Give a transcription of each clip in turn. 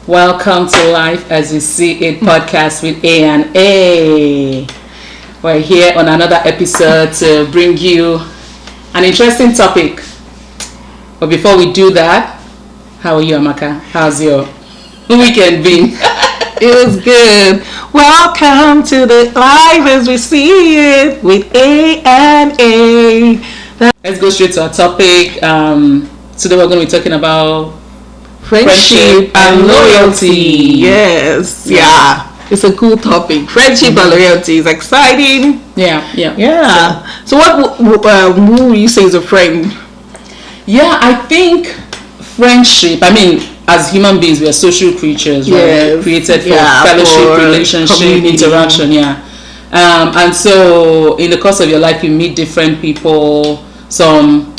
Welcome to Life as You See It podcast with A and A. We're here on another episode to bring you an interesting topic. But before we do that, how are you, Amaka? How's your weekend been? It was good. Welcome to the Life as We See It with A and A. Let's go straight to our topic. Today we're going to be talking about Friendship and loyalty. Yes. Yeah. It's a cool topic. Friendship and loyalty is exciting. Yeah. So what who you say is a friend? Yeah, I think friendship, as human beings, we are social creatures, right? Yes. Created for fellowship, for relationship, community. interaction, and so in the course of your life, you meet different people. Some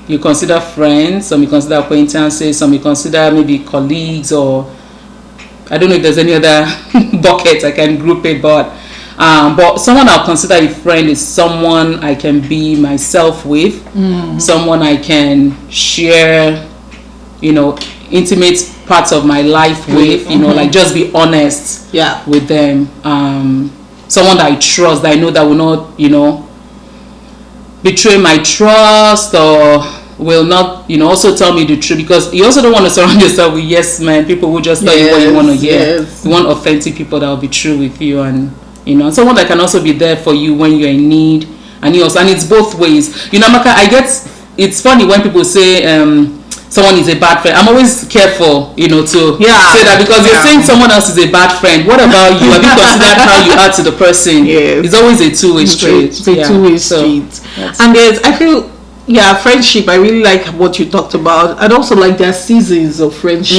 you consider friends, some you consider acquaintances, some you consider maybe colleagues, or I don't know if there's any other bucket I can group it, but someone I'll consider a friend is someone I can be myself with, someone I can share, intimate parts of my life with, like just be honest with them. Someone that I trust, that I know that will not, betray my trust or will not, also tell me the truth, because you also don't want to surround yourself with yes men, people who just tell you what you want to hear. Yes. You want authentic people that will be true with you, and and someone that can also be there for you when you're in need, and it's both ways. Amaka, it's funny when people say someone is a bad friend. I'm always careful, to say that, because you're saying someone else is a bad friend. What about you? Have you considered how you are to the person? Yes. It's always a two-way street. It's a two-way street. And I feel, friendship, I really like what you talked about. I'd also like their seasons of friendship.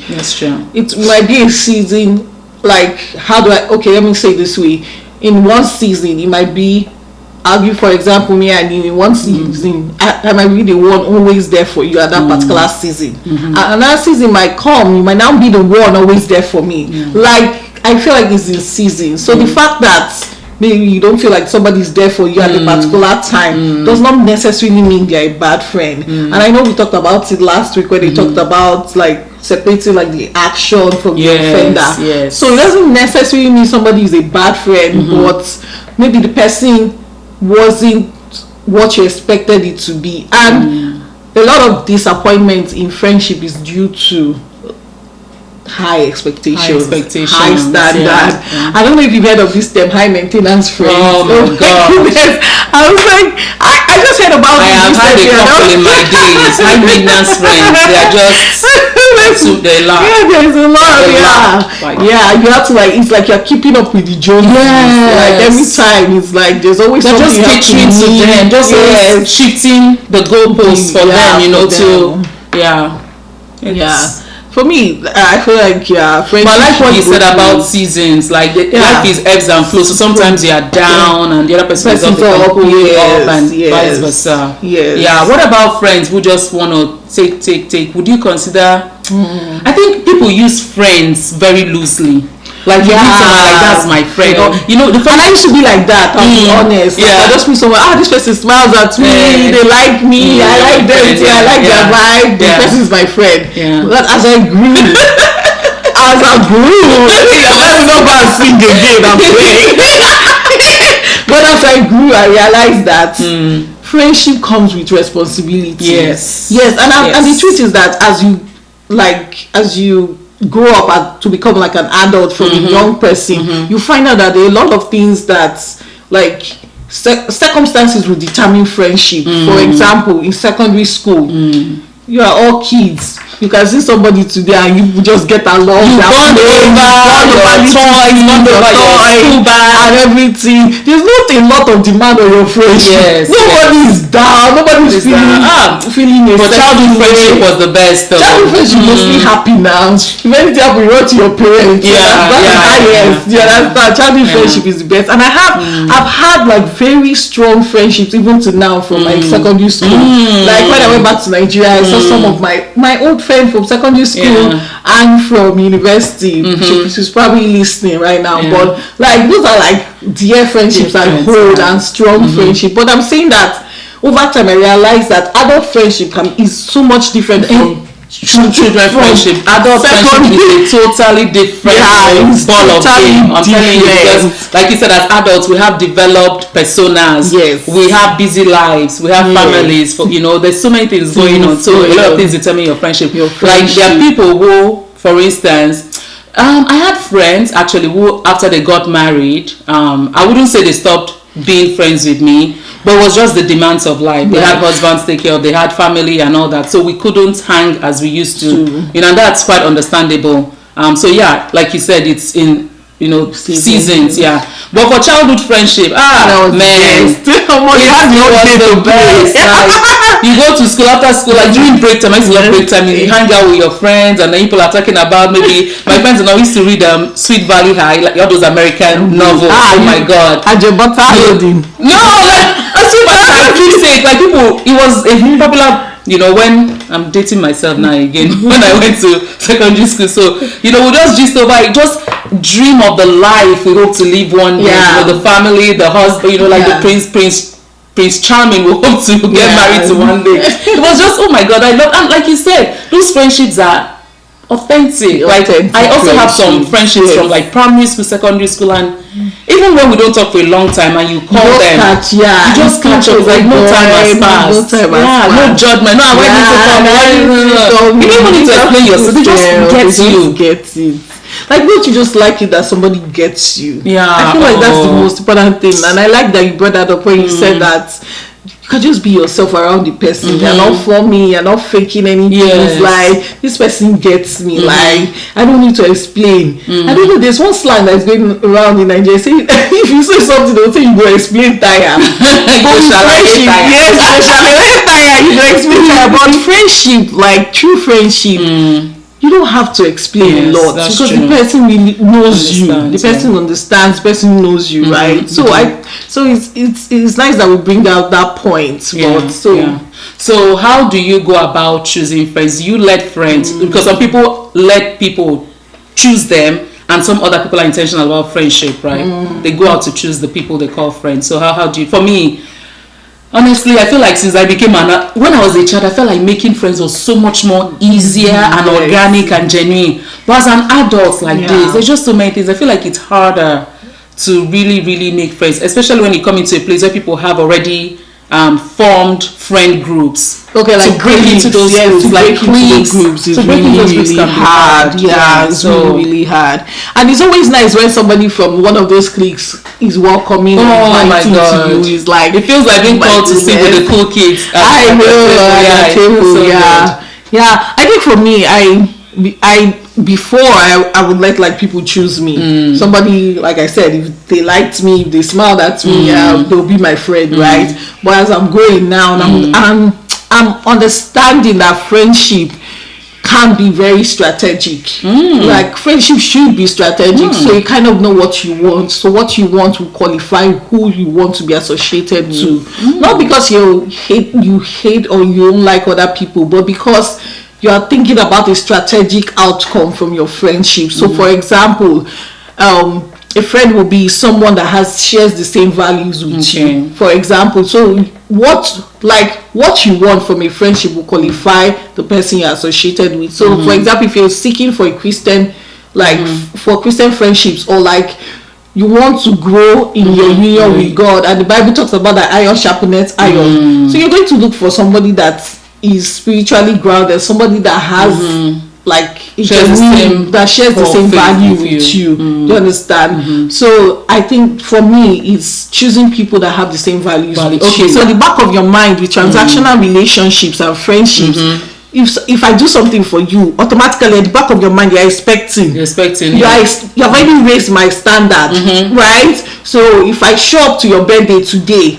That's true. It might be a season, let me say it this way. In one season, it might be, for example, me and you, in one season, I might be the one always there for you at that particular season. And another season might come, you might now be the one always there for me. I feel like it's in season. So the fact that maybe you don't feel like somebody's there for you at a particular time does not necessarily mean they're a bad friend. And I know we talked about it last week when they talked about separating the action from the offender. Yes. So it doesn't necessarily mean somebody is a bad friend, but maybe the person wasn't what you expected it to be. And a lot of disappointment in friendship is due to high expectations, high standard. I don't know if you've heard of this term, high maintenance friends. Oh my God. I was like, I just heard about it. I have had a couple in my days. High maintenance friends, they are just they laugh. Yeah, there's a lot. You have to it's like you're keeping up with the Joneses. Every time it's there's always they're something just catering to them, just shifting the goalposts for them, For me, I feel like friendship. But I like what you said about seasons. Life is ebbs and flows. So sometimes you are down, and the other person is up, up, and vice versa. Yes. Yeah. What about friends who just want to take? Would you consider? I think people use friends very loosely. You meet someone that's my friend. The friend, and I used to be like that. I'll be honest. I just meet someone. This person smiles at me. They like me. I like them. I like their vibe. This person is my friend. But as I grew, I'm not going to sing again. I'm playing. But as I grew, I realized that friendship comes with responsibility. Yes. And the truth is that as you grow up to become an adult from a young person, you find out that there are a lot of things that circumstances will determine friendship. For example, in secondary school, you are all kids. You can see somebody today and you just get along. You bond over your toys, bond over your school bag and everything. There's not a lot of demand on your friendship. Nobody is down. Nobody is feeling a but childhood friendship was the best. Childhood friendship mostly happy now. If anything happens, you run to your parents. You understand? Childhood friendship is the best. And I've had very strong friendships even to now from secondary school. When I went back to Nigeria, I saw some of my old friend from secondary school and from university. She's probably listening right now, but those are dear friendships I hold and strong friendship. But I'm saying that over time I realized that adult friendship is so much different from children friendship. Adult friendship is a totally different ball of game. I'm telling you, because like you said, as adults we have developed personas. Yes. We have busy lives. We have families. For there's so many things going on. So a lot of things determine your friendship. Like there are people who, for instance, I had friends actually who, after they got married, I wouldn't say they stopped being friends with me, but it was just the demands of life. They had husbands to take care of, they had family and all that, so we couldn't hang as we used to. And that's quite understandable. So yeah, like you said, it's in seasons. Yeah, but for childhood friendship, man, it was the best. Like, you go to school, after school, like during break time, I used to love break time. You hang out with your friends, and then people are talking about, maybe my friends and I used to read Sweet Valley High, like all those American novels. Oh my god, no, like Sweet Valley High, I keep saying, like people, it was a popular. When I'm dating myself now again, when I went to secondary school, so we just gist over it, just dream of the life we hope to live one day. The family, the husband, like the Prince Charming, we hope to get married to one day. It was just, oh my god, I love, and like you said, those friendships are authentic. Like I also have some friendships from like primary school, secondary school, and even when we don't talk for a long time and you call them, you just catch up. Like no time has passed. No judgment. No, I want you to come. You don't even need to explain yourself. They just get you. Like, don't you just like it that somebody gets you? Yeah, I feel like that's the most important thing, and I like that you brought that up when you said that you can just be yourself around the person. You're not for me, you're not faking anything. It's like, this person gets me. Like, I don't need to explain. I don't know, there's one slang that's going around in Nigeria saying, if you say something, they'll say you go explain tire. You go explain tire. But friendship, like true friendship, you don't have to explain a lot, because the person really knows you. The person understands. The person knows you, right? So it's nice that we bring out that point. So how do you go about choosing friends? You let friends, because some people let people choose them, and some other people are intentional about friendship, right? They go out to choose the people they call friends. So how do you? For me, honestly, I feel like since I became when I was a child, I felt like making friends was so much more easier and organic and genuine. But as an adult this, there's just so many things. I feel like it's harder to really, really make friends, especially when you come into a place where people have already formed friend groups. Okay, like to break into those groups, like groups, is really hard. It's really hard. And it's always nice when somebody from one of those cliques is welcoming. Oh my god, to you. It's like, it feels like being called to sit with the cool kids. I know. I think for me, I before I would let people choose me. Somebody, like I said, if they liked me, if they smiled at me, they'll be my friend, right? But as I'm growing now, and I'm understanding that friendship can be very strategic. Like friendship should be strategic, so you kind of know what you want. So what you want will qualify who you want to be associated to. Not because you hate or you don't like other people, but because you are thinking about a strategic outcome from your friendship. So for example, a friend will be someone that shares the same values with you, for example. So what you want from a friendship will qualify the person you're associated with. So for example, if you're seeking for a Christian, for Christian friendships, or like you want to grow in your union with God, and the Bible talks about that iron sharpeneth iron. So you're going to look for somebody that is spiritually grounded, somebody that has that shares the same value with you. Do you understand? So I think for me, it's choosing people that have the same values with you. So the back of your mind with transactional relationships and friendships, if I do something for you, automatically at the back of your mind you're expecting. You've already raised my standard, right? So if I show up to your birthday today,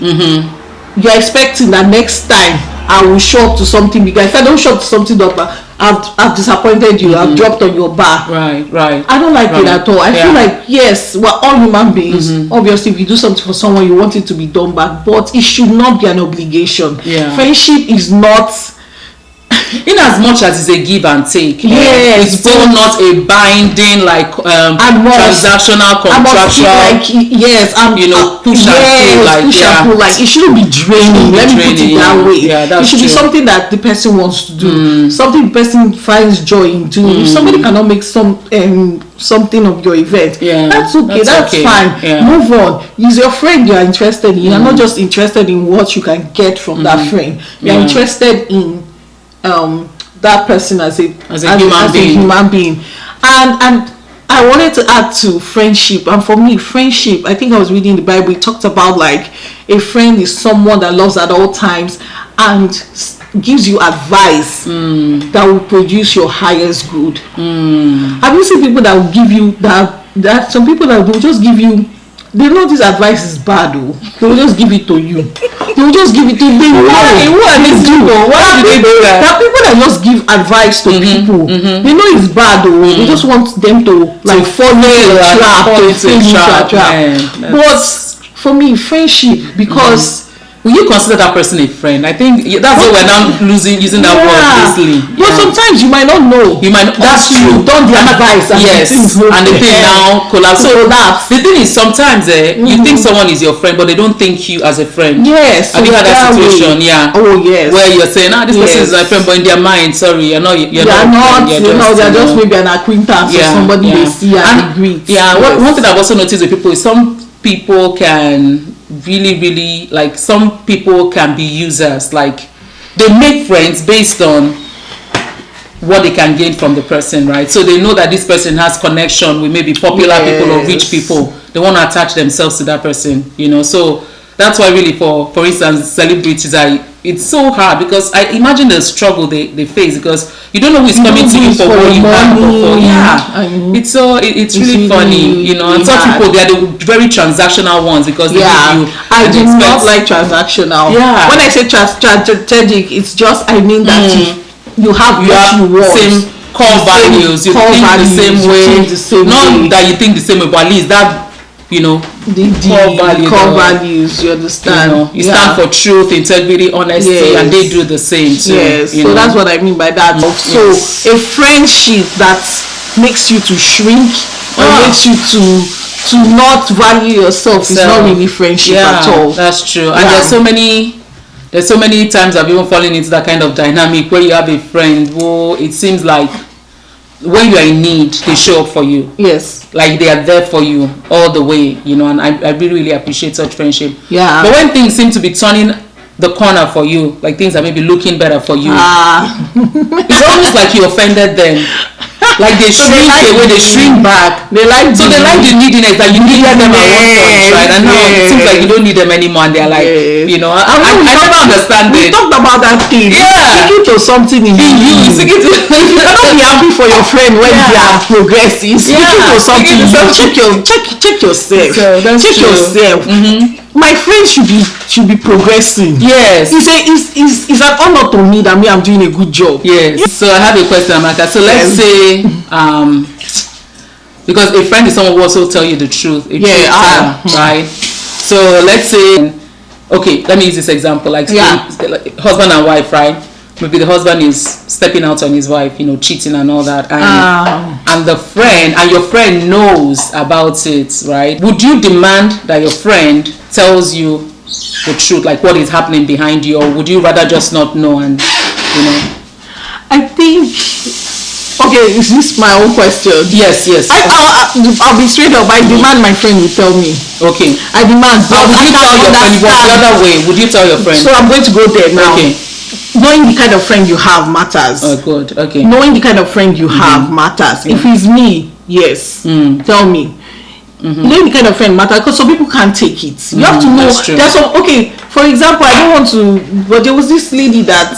you're expecting that next time I will show up to something bigger. If I don't show up to something that I've disappointed you, I've dropped on your back. Right. I don't like it at all. I feel like, yes, we're all human beings. Obviously, if you do something for someone, you want it to be done back, but it should not be an obligation. Friendship is not in as much as it's a give and take, yes, it's still not a binding like transactional contractual. Like yes, push and pull, like it shouldn't be draining. Let me put it that way. Yeah, it should be something that the person wants to do, something the person finds joy in doing. If somebody cannot make something of your event, that's okay. That's fine. Yeah. Move on. He's your friend. You are interested in. You're not just interested in what you can get from that friend. You're interested in that person as a human being. And I wanted to add to friendship. And for me, friendship, I think I was reading the Bible. It talked about like a friend is someone that loves at all times and gives you advice that will produce your highest good. Have you seen people that will give you that some people that will just give you, they know this advice is bad, they will just give it to you. They will just give it to you. Why do they do that? There are people that just give advice to people. They know it's bad, they just want them to like fall into a trap. But for me, friendship, because will you consider that person a friend? I think that's why we're now using that word easily. But sometimes you might not know. That's true. You've done the advice and the thing now collapse. The thing is, sometimes you think someone is your friend, but they don't think you as a friend. Yes. Have you had that situation? Yeah. Oh yes. Where you're saying, this person is my friend, but in their mind, sorry, you're not. They're just maybe an acquaintance or somebody they see and greet. Yeah. One thing I've also noticed with people is some people can really like, some people can be users. Like, they make friends based on what they can gain from the person, right? So they know that this person has connection with maybe popular people or rich people. They want to attach themselves to that person, so that's why really for instance celebrities it's so hard, because I imagine the struggle they face, because you don't know who is coming to you for what you have for. It's really funny, and some people, they are the very transactional ones, because they give you. I do not like transactional. When I say strategic, it's just, I mean that you have what you want. Same core values. You think the same way. Not that you think the same way, but at least that, the core values, you understand. You stand for truth, integrity, honesty, and they do the same too. So that's what I mean by that. So a friendship that makes you to shrink or makes you to not value yourself is not really friendship at all. That's true. And there's so many times I've even fallen into that kind of dynamic where you have a friend who it seems like when you are in need, they show up for you. Yes. Like they are there for you all the way, and I really appreciate such friendship. Yeah. But when things seem to be turning the corner for you, like things are maybe looking better for you, it's almost like you offended them. Like they shrink away, they shrink back. They like the neediness that you needed them at one point, right? And now it seems like you don't need them anymore, and they're like, I never understand it. We talked about that thing. Sticking to something in you. You cannot be happy for your friend when they are progressing. Sticking to something. Check yourself. Check yourself. My friend should be progressing. Yes. It's an honor to me that I'm doing a good job. Yes. So I have a question, Amaka. So let's say, because a friend is someone who also tell you the truth. Right? So let's say, okay, let me use this example. Like husband and wife, right? Maybe the husband is stepping out on his wife, cheating and all that, and the friend and your friend knows about it, right? Would you demand that your friend tells you the truth, like what is happening behind you, or would you rather just not know and I think. Okay, is this my own question? Yes. I'll be straight up. I demand my friend will tell me. Okay. I demand. But would you tell your friend? The other way, would you tell your friend? So I'm going to go there now. Okay. Knowing the kind of friend you have matters. Oh, good. Okay. Knowing the kind of friend you have matters. If it's me, yes, tell me. Knowing the kind of friend matters, because some people can't take it. You have to know. There's some. Okay, for example, I don't want to, but there was this lady that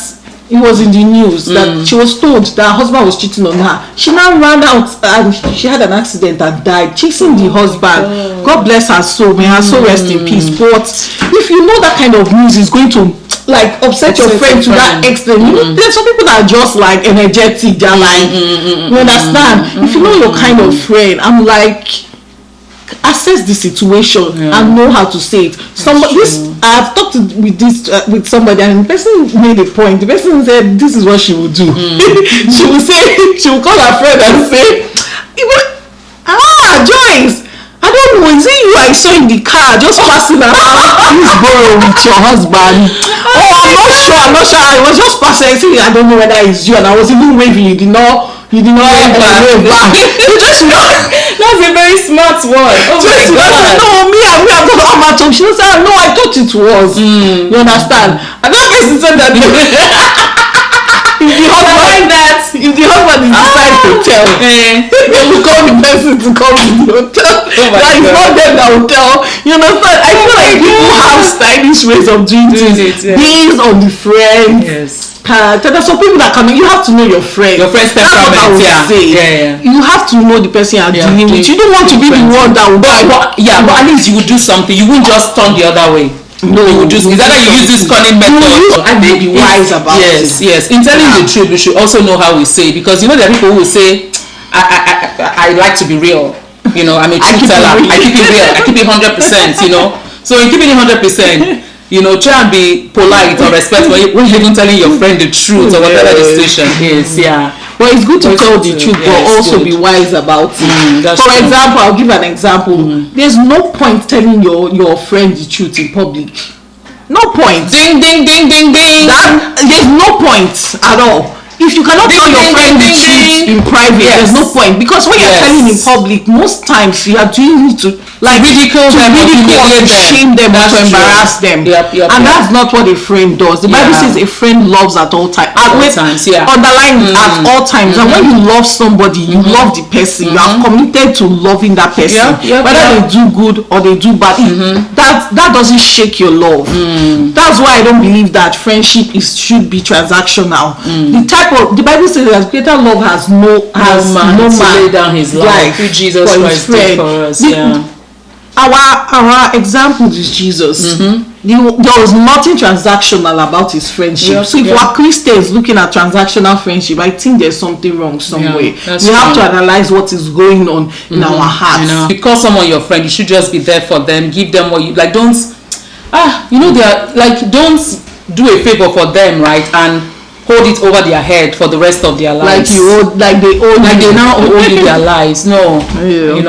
it was in the news that she was told that her husband was cheating on her. She now ran out and she had an accident and died chasing the husband. God bless her soul. May her soul rest in peace. But if you know that kind of news is going to like upset your friend to that extent, there's some people that are just like energetic. They're like, you understand? If you know your kind of friend, I'm like, assess the situation and know how to say it. I've talked with somebody, and the person made a point. The person said this is what she would do. She will call her friend and say, Joyce, I don't know, is it you I saw in the car just passing around this borough with your husband? I'm not sure. I was just passing. I don't know whether it's you, and I was even waving. You did not wave back. You just know. That's a very smart one. Oh my God. No, me, I'm not on. She was saying, no, I thought it was. You understand? And that person said that. If the husband is inside the hotel, they will call the person to come to the hotel. It's not them that will tell. You understand? I feel like people have stylish ways of doing things based on the friend. Yes. There's some people that come in. You have to know your friend. Your friend's temperament. You have to know the person you're dealing with. You don't want to be the one that will but at least you would do something. You wouldn't just turn the other way. No, you would just, is that you use this cunning method? I think be wise about it. Yes. In telling the truth, we should also know how we say it, because there are people who will say, I like to be real. I'm a truth teller. I keep it real. I keep it 100%. So in keeping it 100%. Try and be polite or respectful when you're even telling your friend the truth or whatever the situation is. But it's good to tell the truth, but also be wise about it. For example, I'll give an example. There's no point telling your friend the truth in public. No point. Ding, ding, ding, ding, ding. There's no point at all. If you cannot tell your friend the truth in private, there's no point. Because when you're telling in public, most times you are doing it to ridicule them, to shame them, or to embarrass them. And that's not what a friend does. The Bible says a friend loves at all times. Underline at all times. And when you love somebody, you love the person. You are committed to loving that person. Whether they do good or they do bad, that doesn't shake your love. That's why I don't believe that friendship should be transactional. The Bible says that greater love has no man to lay down his life through Jesus Christ did for us. Our example is Jesus. There was nothing transactional about his friendship. So if we're Christians looking at transactional friendship, I think there's something wrong somewhere. We have to analyze what is going on in our hearts. Because someone your friend, you should just be there for them. Give them what you like. Don't they are like, don't do a favor for them, right? And hold it over their head for the rest of their lives. Like they now owe you their lives. No,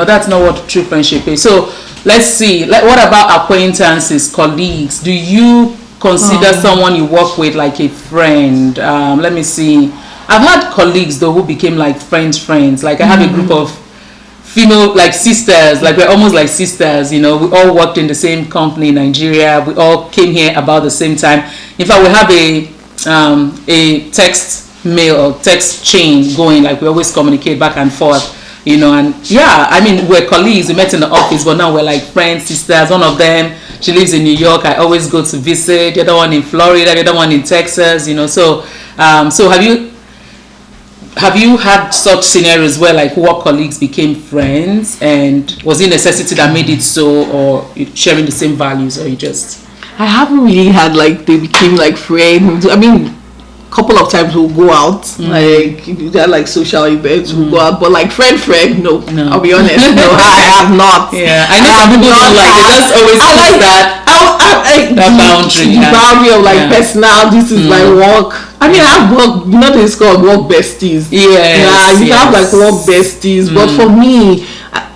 that's not what true friendship is. So let's see. What about acquaintances, colleagues? Do you consider someone you work with like a friend? Let me see. I've had colleagues though who became like friends. Like I have a group of female like sisters. Like we're almost like sisters. We all worked in the same company in Nigeria. We all came here about the same time. In fact, we have a text mail or text chain going, like we always communicate back and forth, and we're colleagues. We met in the office, but now we're like friends, sisters. One of them, she lives in New York. I always go to visit. The other one in Florida, the other one in Texas, so have you had such scenarios where like work colleagues became friends, and was it necessity that made it so, or sharing the same values, or you just... I haven't really had like they became like friends. I mean, a couple of times we'll go out, like they're like social events, we'll go out, but like friend, no. I'll be honest, no, I have not. I know some people don't like. They just always put that boundary. The boundary of like personal. This is my work. I mean, I have work. It's called work besties. You have like work besties, but for me,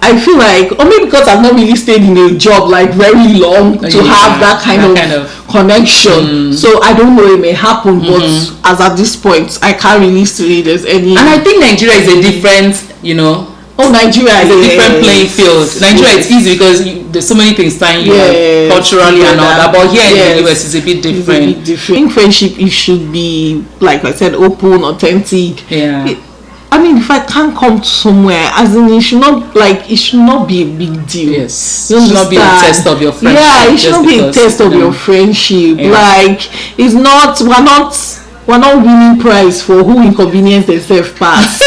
I feel like, or maybe because I've not really stayed in a job like very long to have that kind of connection. So I don't know, it may happen, but as at this point, I can't really say there's any. And I think Nigeria is a different, Nigeria is a different playing field. Nigeria is easy because there's so many things tying you culturally and all that. But here in the US, it's a bit different. I think friendship, it should be, like I said, open, authentic. I mean, if I can't come somewhere, as in it should not be a big deal. Yes. It should not be a test of your friendship. Yeah, it should not be a test of your friendship. Like, it's not, we're not winning prize for who inconvenienced themselves past.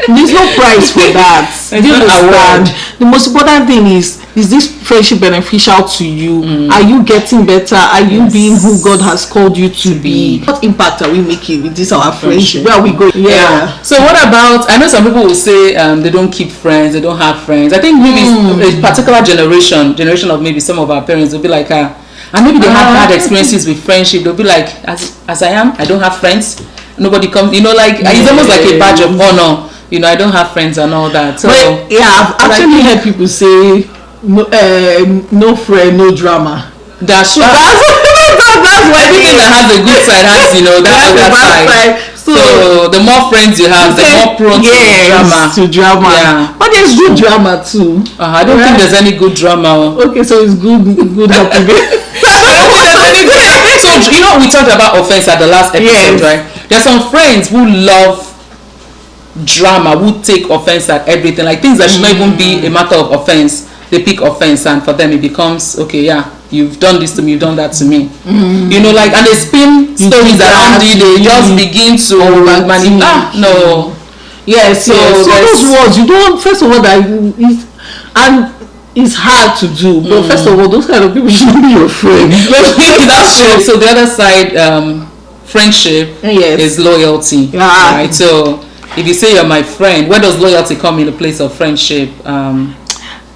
There's no price for that. Do you understand? The most important thing is this friendship beneficial to you? Are you getting better? Are you being who God has called you to be? What impact are we making with this our friendship? Where are we going? Yeah. So what about, I know some people will say they don't keep friends, they don't have friends. I think maybe a particular generation of maybe some of our parents will be like, and maybe they have bad experiences with friendship. They'll be like, as I am, I don't have friends. Nobody comes, like, it's almost like a badge of honor. I don't have friends and all that. So but, I've actually heard people say, no friend, no drama. That's true. That's why everything that has a good side has, that's the bad side. So the more friends you have, the more prone to drama. Yeah. But there's good drama too. I don't think there's any good drama. Okay, so it's good happy. So we talked about offense at the last episode, right? There's some friends who love drama, who take offense at everything, like things that should not even be a matter of offense. They pick offense, and for them it becomes you've done this to me, you've done that to me. And they spin stories around it. They just begin to manipulate. No. Yes. So those words you don't. First of all, it's hard to do. But first of all, those kind of people should not be your friend. That's true. So the other side, friendship is loyalty. Yeah. Right. So if you say you're my friend, where does loyalty come in the place of friendship?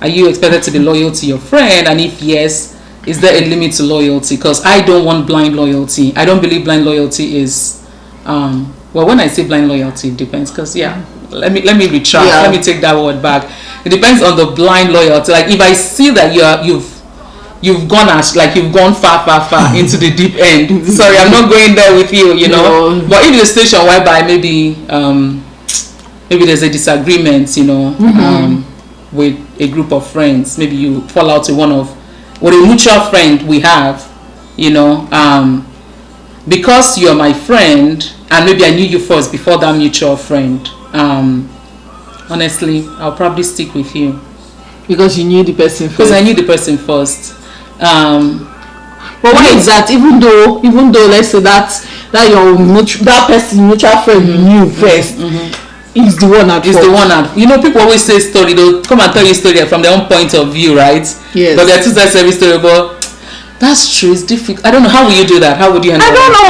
Are you expected to be loyal to your friend? And if yes, is there a limit to loyalty? Because I don't want blind loyalty. I don't believe blind loyalty is when I say blind loyalty, it depends. Because let me retract. Let me take that word back. It depends on the blind loyalty. Like if I see that you've gone far into the deep end. Sorry, I'm not going there with you. No. But if it's a situation whereby maybe there's a disagreement, with a group of friends, maybe you fall out with a mutual friend we have, because you're my friend and maybe I knew you first before that mutual friend, honestly I'll probably stick with you because you knew the person first. Because I knew the person first. But why is that? Even though let's say that that person mutual friend you knew first, is the one at people always say story. They'll come and tell you story from their own point of view, right? Yes. But there are two sides to every story. But that's true. It's difficult. I don't know. How will you do that? How would you handle I don't know.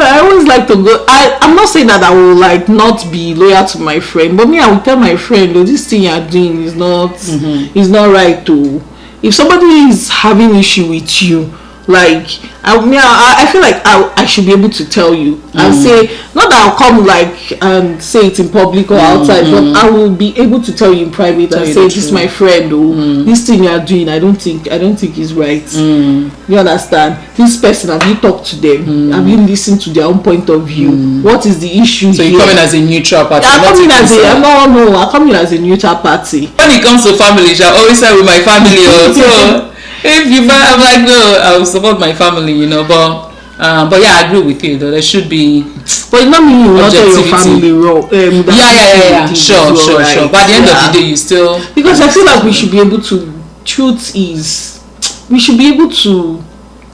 I always like to go. I'm not saying that I will not be loyal to my friend, but I will tell my friend, this thing you're doing is not right. If somebody is having issue with you, I feel like I should be able to tell you and say, not that I'll come and say it in public or outside, but I will be able to tell you in private and say, this is my friend, this thing you are doing, I don't think is right. You understand? This person, have you talked to them? Have you listened to their own point of view? What is the issue? So you come in as a neutral party? I come in as a neutral party. When it comes to family, I always say with my family also. If you I'm like, no, I will support my family, but I agree with you though. There should be, but it not mean you not tell your family wrong. Sure. But at the end of the day, you still, because I feel like we should be able to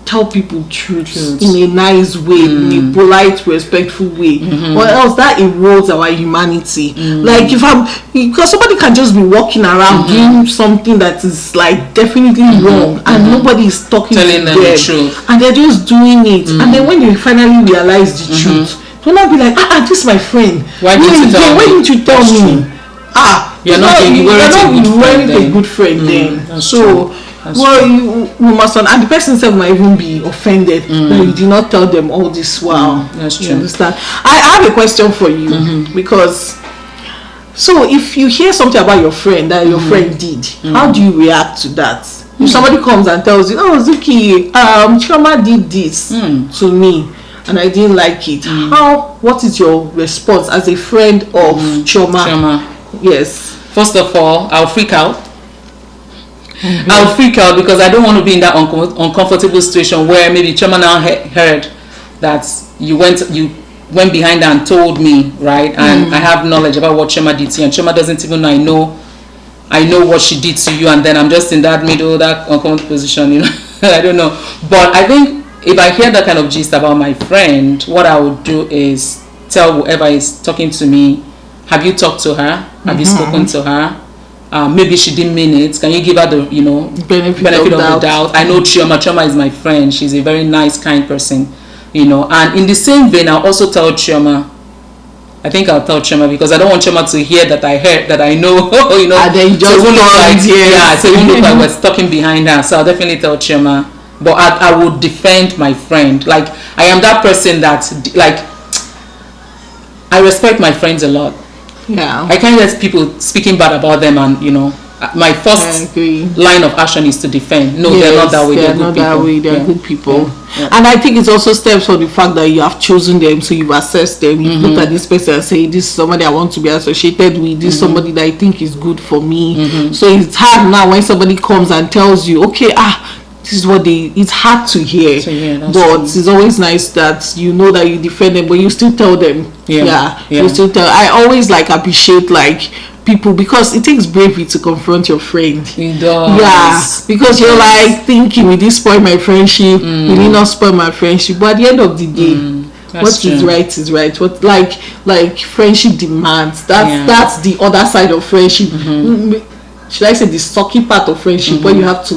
tell people truth in a nice way, in a polite, respectful way, or else that erodes our humanity. Because somebody can just be walking around doing something that is definitely wrong, and nobody is talking telling to them the truth, and they're just doing it, and then when they finally realize the truth, they'll not be like, this is my friend. Why didn't you tell me? You're not a good friend then. So. You must, and the person self might even be offended that you did not tell them all this. Wow, that's true. You understand? I have a question for you, because so if you hear something about your friend that your friend did, how do you react to that? If somebody comes and tells you, Zuki, Chioma did this to me and I didn't like it, what is your response as a friend of Chioma? Yes. First of all, I'll freak out. I'll freak out because I don't want to be in that uncomfortable situation where maybe Chioma now heard that you went behind her and told me, right? And I have knowledge about what Chioma did to you, and Chioma doesn't even know I know what she did to you, and then I'm just in that middle, that uncomfortable position, I don't know. But I think if I hear that kind of gist about my friend, what I would do is tell whoever is talking to me, have you talked to her? Have you spoken to her? Maybe she didn't mean it. Can you give her the benefit of the doubt? I know Chioma is my friend. She's a very nice, kind person, and in the same vein, I'll also tell Chioma. I think I'll tell Chioma because I don't want Chioma to hear that I heard, that I know, And then just so it won't look like we're talking behind her. So I'll definitely tell Chioma. But I would defend my friend. Like, I am that person that, like, I respect my friends a lot. Yeah. I can't let people speaking bad about them, and my first line of action is to defend. No, they're not that way. They're good people. That way. They're good people. Yeah. And I think it also stems from the fact that you have chosen them, so you've assessed them. You've looked at this person and say, this is somebody I want to be associated with. This is somebody that I think is good for me. So it's hard now when somebody comes and tells you, okay, this is what it's hard to hear. But true. It's always nice that you know that you defend them, but you still tell them. You still tell. I always appreciate people, because it takes bravery to confront your friend. It does. Yeah, because you're thinking, will this spoil my friendship? Will it not spoil my friendship? But at the end of the day, what is right is right. What like friendship demands. That's the other side of friendship. Should I say the sucky part of friendship, where you have to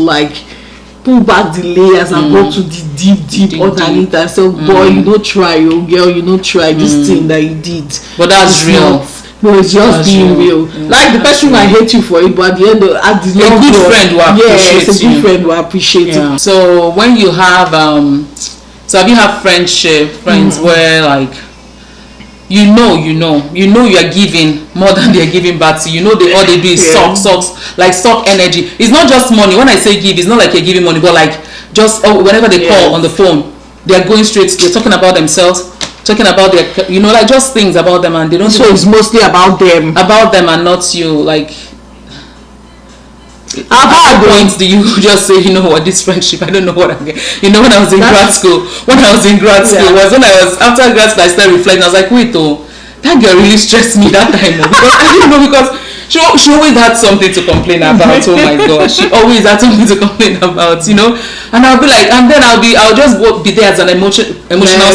pull back the layers and go to the deep underneath and say, boy, you don't try, girl, you don't try this thing that you did. But that's real. No, it's just being real. The person might hate you for it, but at the end of a good friend will appreciate a good friend will appreciate it. So when you have have you had friends where you are giving more than they're giving back to you. All they do is suck energy. It's not just money. When I say give, it's not like you're giving money, but just whenever they call on the phone, they're going straight. They're talking about themselves, talking about their, just things about them, and they don't. So it's mostly about them and not you. At what point do you just say, this friendship, I don't know what I'm getting. When I was in grad school was when I was after grad school, I started reflecting. I was like, wait, that girl really stressed me that time, because I didn't know, because she always had something to complain about. Oh my god, she always had something to complain about, and I'll be like, and then I'll just be there as an emotional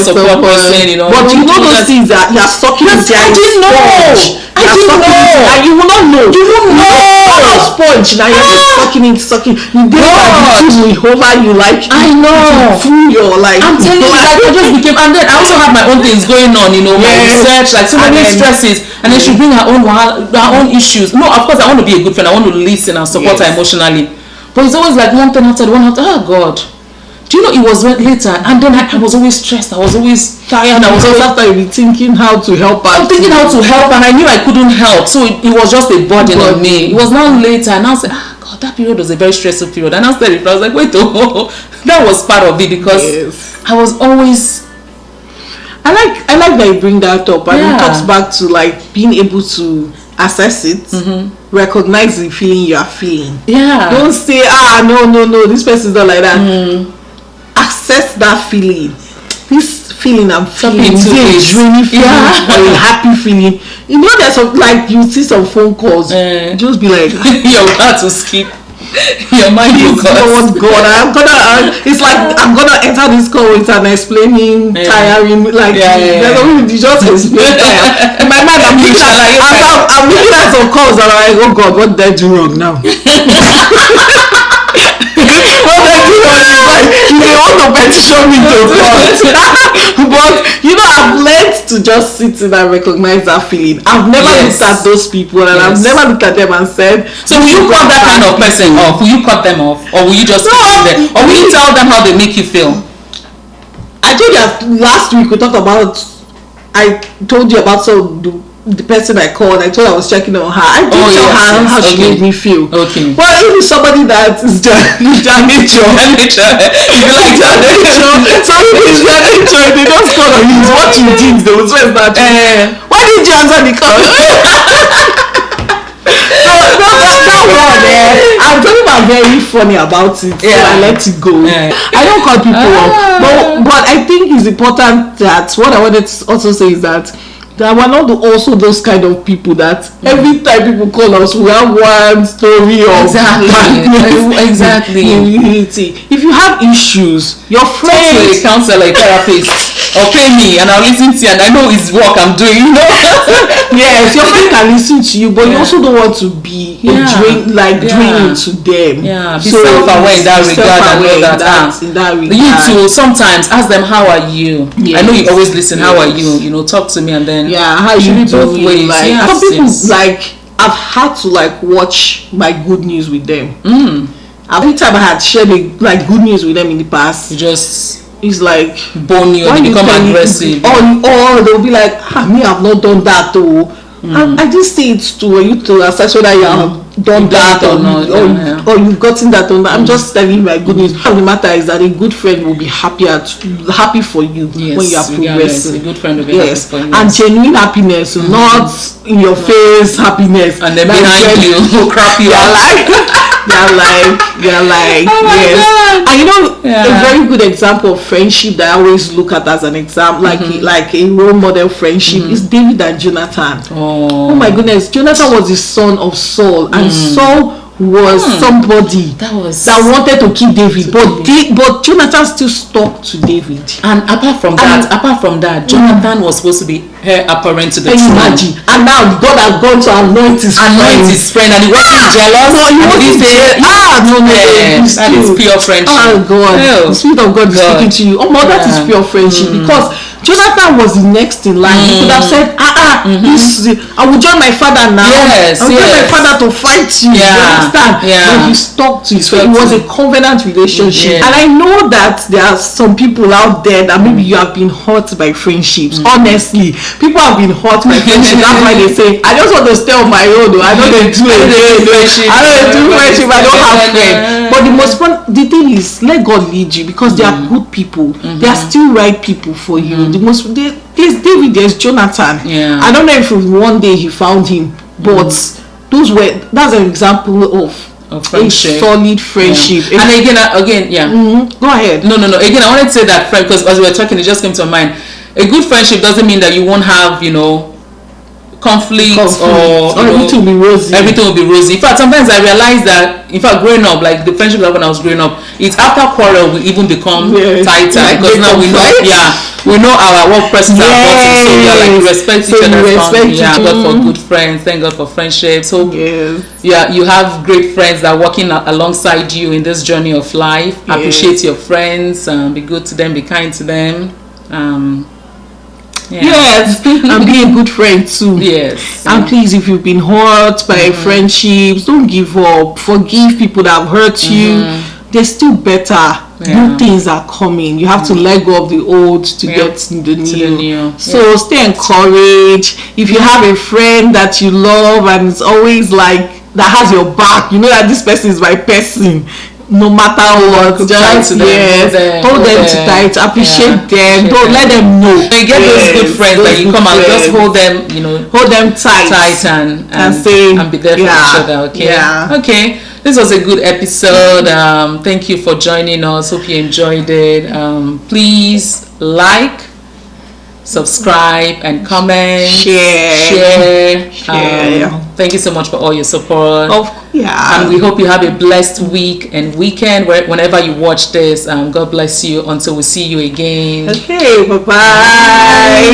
support person, But those things that you're sucking into. I didn't know. And you will not know. You won't know. Sponge now, you're just sucking. You did will hover you I know. Through your I'm telling you, I just became, and then I also have my own things going on, my research, so many stresses, and then she bring her own issues. No, of course I want to be a good friend. I want to listen and support her emotionally. But it's always one thing after the one after. Oh God. Do you know, it was later, and then I was always stressed. I was always tired. I was always after you be thinking how to help her. I'm thinking how to help, and I knew I couldn't help, so it was just a burden on me. It was now later, and I was like, God, that period was a very stressful period. And I was like, wait, that was part of it, because I was always. I like that you bring that up, and it talks back to being able to assess it, recognize the feeling you are feeling. Don't say, no, this person's not like that. Assess that feeling. This feeling I'm feeling is a dreamy feeling or a happy feeling. There's some, you see some phone calls, just be like, your heart will skip. Your mind will cut. Oh God, it's like I'm gonna enter this call with an explaining tiring, you just explain. In my mind, I'm looking at some calls and I'm like, oh God, what did I do wrong now? What did I do wrong? They want to petition me to God. But I've learned to just sit in and recognize that feeling. I've never looked at those people, and I've never looked at them and said, so will you cut that kind of person off? Will you cut them off, or will you just them? Or will you tell them how they make you feel? I told you last week I told you about the person I called. I told her I was checking on her. I did tell her how she made me feel. Okay. Well, if it's somebody that is their nature. If you like that nature. So if it's their nature, they just call on you. What you did, they will say that. Why did you answer the call? I'm talking about very funny about it, so I let it go. I don't call people up, but I think it's important that what I wanted to also say is that that we're not also those kind of people that every time people call us, we have one story of exactly. If you have issues, your Talk to a friends, counselor, a therapist, or pay me, and I'll listen to you, and I know it's work I'm doing. You know. yes, your friend can listen to you, but you also don't want to be draining to them. Yeah, be self-aware in that regard and know that. In that regard. You too. Sometimes ask them, "How are you?" Yes. I know you always listen. How are you? You know, talk to me, and then how you be both doing? ways. Like Yes, some people yes. like I've had to like watch my good news with them. Every time I had shared good news with them in the past, You just it's like bone you, and you become aggressive. Or they'll be like, me, I've not done that though. And I just say it to you to assess whether you have done that or not, or you've gotten that or not. I'm just telling you my good news. The matter is that a good friend will be happy for you when you are progressing. A good friend will be happy for you. And genuine happiness, not in your face happiness. And then behind you, crap you out. They're like, oh my yes. God. And you know, a very good example of friendship that I always look at as an example, like a role model friendship, is David and Jonathan. Oh my goodness, Jonathan was the son of Saul, and Saul was somebody that wanted to kill David, but Jonathan still stuck to David. And apart from that, Jonathan was supposed to be heir apparent to the throne. And now God has gone to anoint his friend, and he wasn't jealous. No, he wasn't say, that is pure friendship. Oh God, the Spirit of God is speaking to you. That is pure friendship, because Jonathan was the next in line. He could have said, I will join my father now. I will join my father to fight you. But he stuck to his friend. It was a covenant relationship. And I know that there are some people out there that maybe you have been hurt by friendships. Honestly, people have been hurt by friendships. That's why they say, I just want to stay on my own. I don't do friendship. I don't have friends. But the thing is, let God lead you, because they are good people. They are still right people for you. There's David, there's Jonathan. I don't know if one day he found him, but that's an example of friendship. A solid friendship. And again, go ahead. No. Again, I wanted to say that friend, because as we were talking, it just came to my mind. A good friendship doesn't mean that you won't have, conflicts or everything will be rosy. Everything will be rosy. In fact, sometimes I realize that, in fact, growing up, like the friendship when I was growing up, it's after quarrel we even become tighter, because now we know, we know our work persons are bosses, so we are like respect each other. God for good friends. Thank God for friendship. So you have great friends that are working alongside you in this journey of life. Appreciate your friends. Be good to them. Be kind to them. Yes, and be a good friend too. Yes. And please, if you've been hurt by friendships, don't give up. Forgive people that have hurt you. They're still better. New things are coming. You have to let go of the old to get the new. So stay encouraged. If you have a friend that you love and it's always like that has your back, you know that this person is my person. No matter what, just hold them tight, appreciate them, don't let them know. You get those good friends that you come and just hold them, hold them tight and say and be there for each other. Okay. This was a good episode. Thank you for joining us. Hope you enjoyed it. Please like, subscribe, and comment. Share. Thank you so much for all your support. And we hope you have a blessed week and weekend whenever you watch this. God bless you until we see you again. Okay, bye-bye.